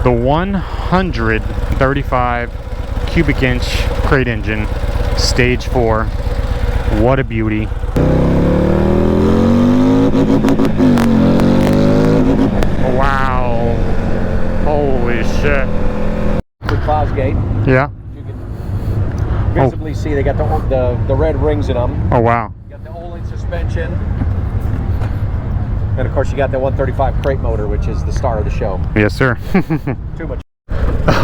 The 135 cubic inch crate engine, stage 4. What a beauty. Wow. Holy shit. With Fosgate. Yeah. You can visibly see they got the red rings in them. Oh wow. You got the Olin suspension. And of course you got the 135 crate motor, which is the star of the show. Yes, sir. Too much.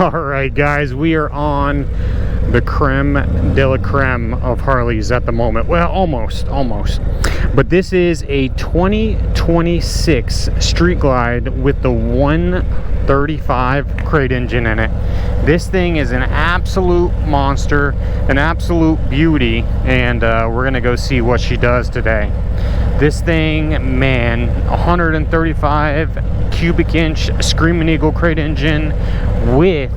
All right, guys, we are on the creme de la creme of Harleys at the moment. Well, almost. But this is a 2026 Street Glide with the 135 crate engine in it. This thing is an absolute monster, an absolute beauty, and we're gonna go see what she does today. This thing, man, 135 cubic inch Screamin Eagle crate engine with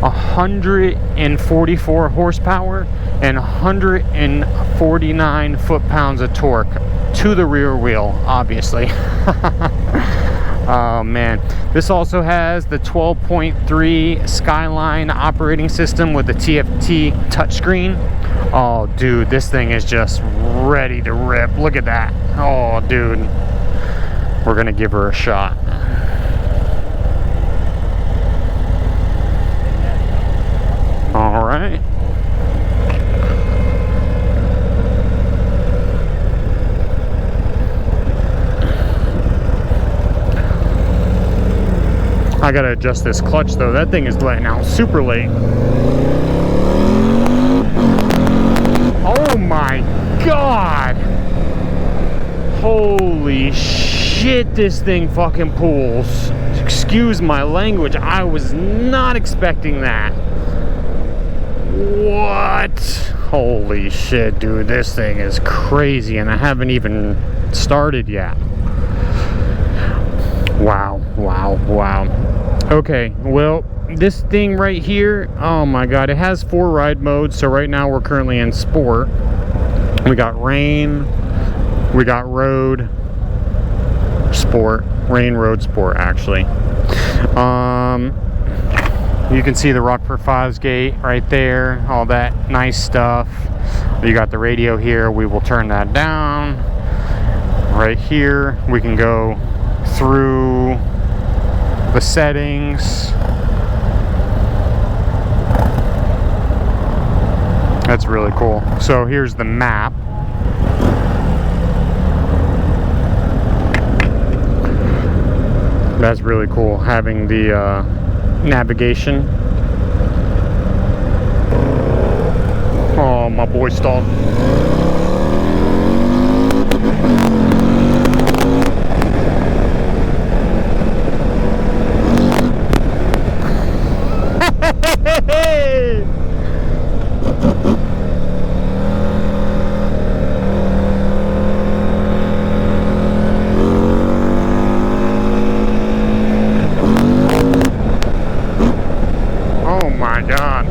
144 horsepower and 149 foot-pounds of torque to the rear wheel, obviously. Oh man, this also has the 12.3 Skyline operating system with the TFT touchscreen. Oh dude, this thing is just ready to rip. Look at that. Oh dude, we're gonna give her a shot. All right. I gotta adjust this clutch though. That thing is letting out super late. Oh my God. Holy shit, this thing fucking pulls. Excuse my language. I was not expecting that. What? Holy shit, dude. This thing is crazy and I haven't even started yet. Wow. Okay, well, this thing right here, oh my God, it has 4 ride modes. So right now we're currently in sport. We got rain, we got road, sport, rain, road, sport, actually. You can see the Rockford Fosgate right there, all that nice stuff. You got the radio here. We will turn that down. Right here, we can go through the settings. That's really cool. So here's the map. That's really cool, having the navigation. Oh, my boy stalled. Oh my God.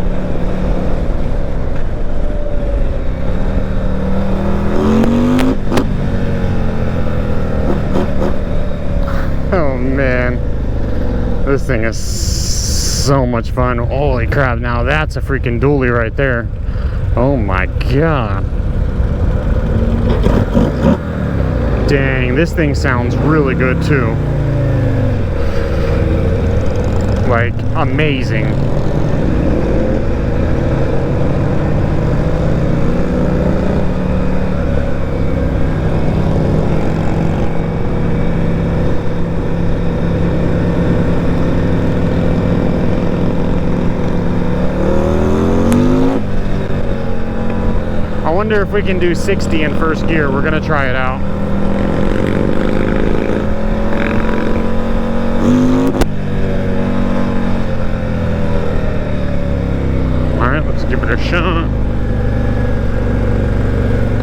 Oh man, this thing is so much fun. Holy crap, now that's a freaking dually right there. Oh my God. Dang, this thing sounds really good too. Like, amazing. I wonder if we can do 60 in first gear. We're gonna try it out. Alright, let's give it a shot.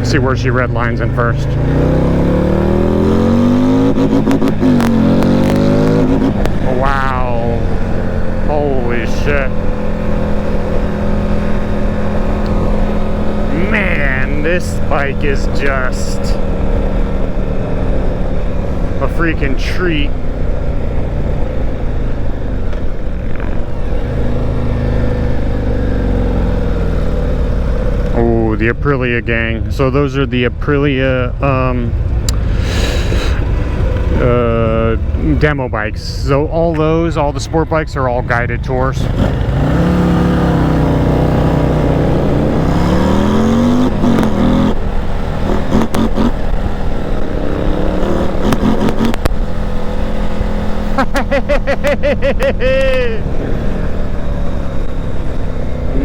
See where she red lines in first. Wow. Holy shit. Man, this bike is just a freaking treat. the Aprilia gang. So those are the Aprilia demo bikes. So all the sport bikes are all guided tours.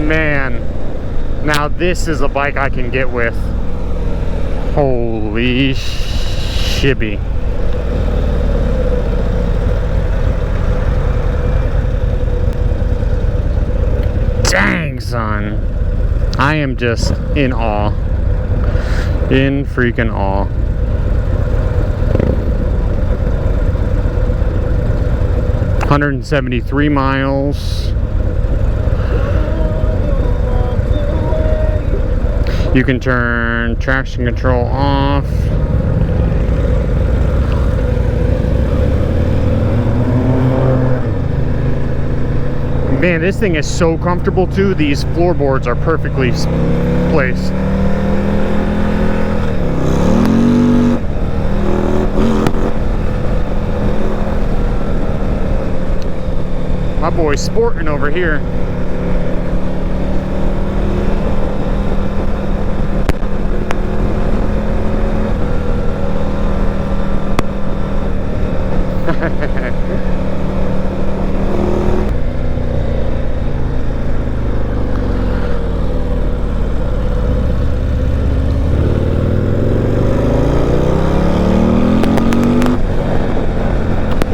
Man, now this is a bike I can get with. Holy shibby. Dang, son. I am just in awe. In freaking awe. $173 miles. You can turn traction control off. Man, this thing is so comfortable too. These floorboards are perfectly placed. My boy's sporting over here.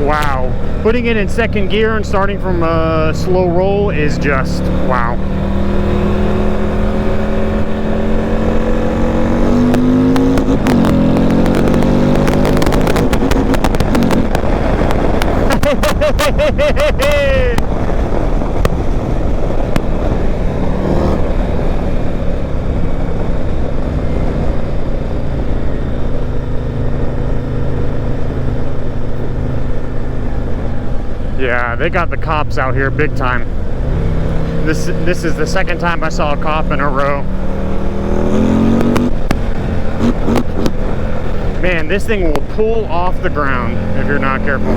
Wow. Putting it in second gear and starting from a slow roll is just wow. Yeah, they got the cops out here big time. This is the second time I saw a cop in a row. Man, this thing will pull off the ground if you're not careful.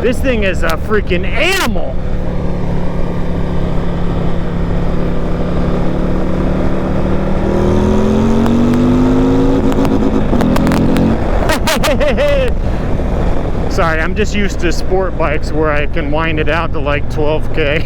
This thing is a freaking animal. Sorry, I'm just used to sport bikes where I can wind it out to like 12K.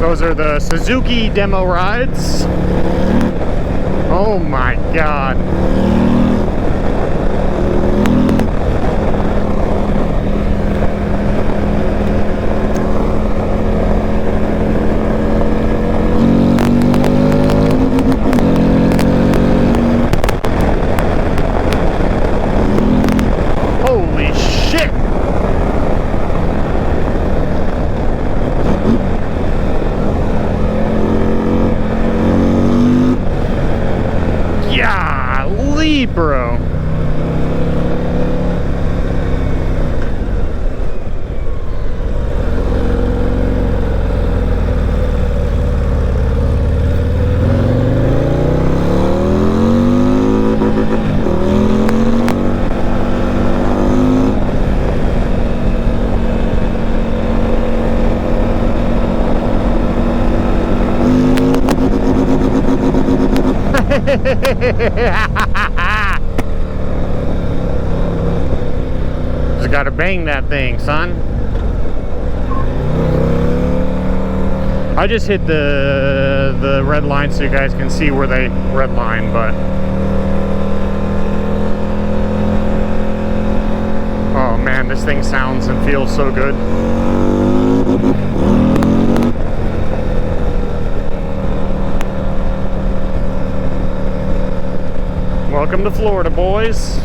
Those are the Suzuki demo rides. Oh my God. Holy shit. Golly, bro. Just gotta bang that thing, son. I just hit the red line so you guys can see where they red line, but oh man, this thing sounds and feels so good. Welcome to Florida, boys.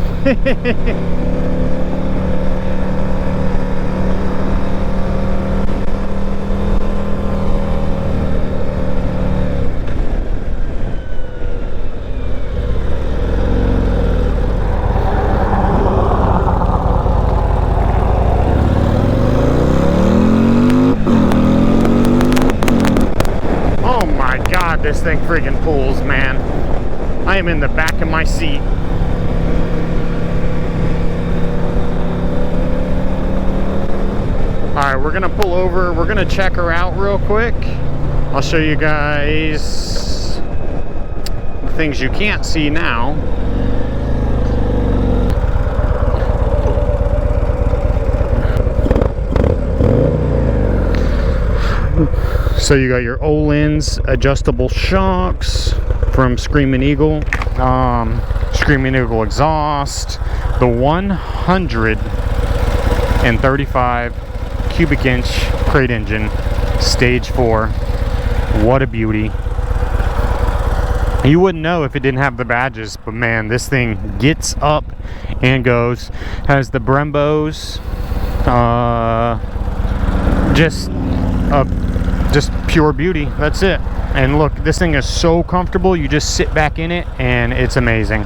This thing friggin' pulls, man. I am in the back of my seat. Alright, we're gonna pull over. We're gonna check her out real quick. I'll show you guys the things you can't see now. So you got your Öhlins adjustable shocks from Screamin Eagle, Screamin Eagle exhaust, the 135 cubic inch crate engine, stage 4. What a beauty. You wouldn't know if it didn't have the badges, but man, this thing gets up and goes. Has the Brembos, just pure beauty. That's it. And look, this thing is so comfortable. You just sit back in it and it's amazing.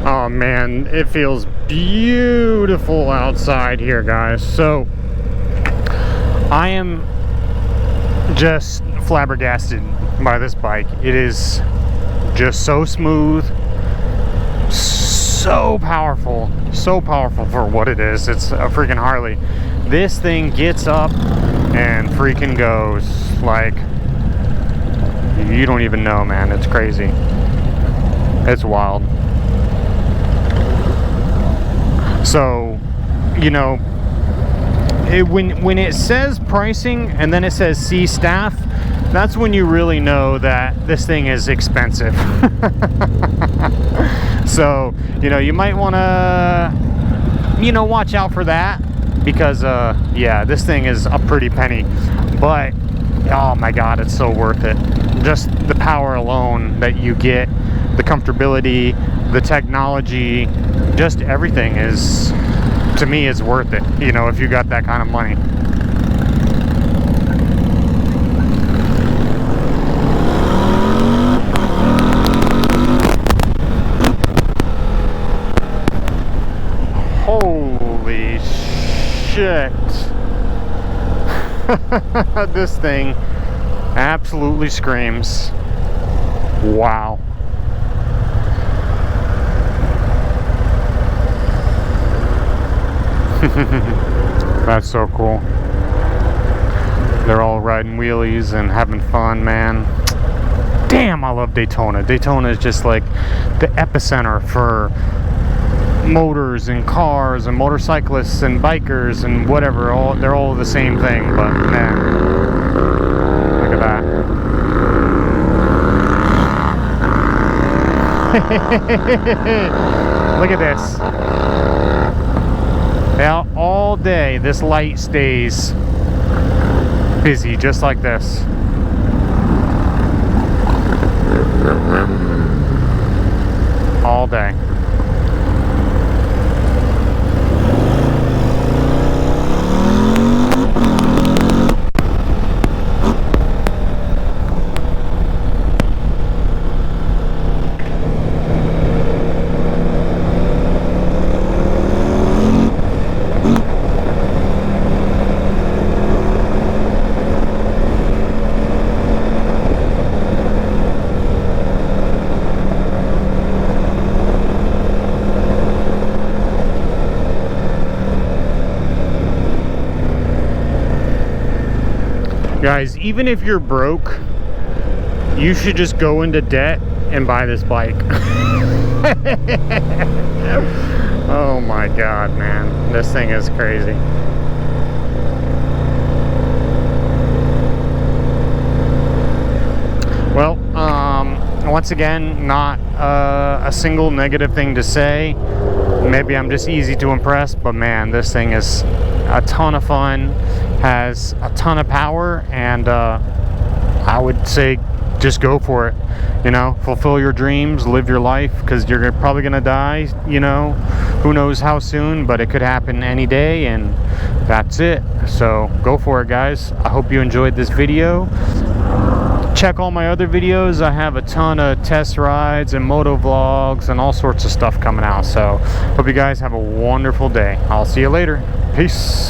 Oh man, it feels beautiful outside here, guys. So I am just flabbergasted by this bike. It is just so smooth, so powerful for what it is. It's a freaking Harley. This thing gets up and freaking goes like you don't even know, man. It's crazy. It's wild. So, you know, when it says pricing and then it says see staff, that's when you really know that this thing is expensive. So, you know, you might want to, you know, watch out for that because, yeah, this thing is a pretty penny. But, oh my God, it's so worth it. Just the power alone that you get, the comfortability, the technology, just everything is, to me, is worth it, you know, if you got that kind of money. Holy shit. This thing absolutely screams. Wow. That's so cool. They're all riding wheelies and having fun, man. Damn, I love Daytona. Daytona is just like the epicenter for motors and cars and motorcyclists and bikers and whatever. They're all the same thing, but man, look at that. Look at this. Now, all day, this light stays busy just like this. All day. Guys, even if you're broke, you should just go into debt and buy this bike. Oh my God, man. This thing is crazy. Well, once again, not a single negative thing to say. Maybe I'm just easy to impress, but man, this thing is a ton of fun, has a ton of power, and I would say just go for it. You know, fulfill your dreams, live your life, because you're probably gonna die, you know, who knows how soon, but it could happen any day, and that's it. So go for it, guys. I hope you enjoyed this video. Check all my other videos. I have a ton of test rides and moto vlogs and all sorts of stuff coming out. So hope you guys have a wonderful day. I'll see you later. Peace.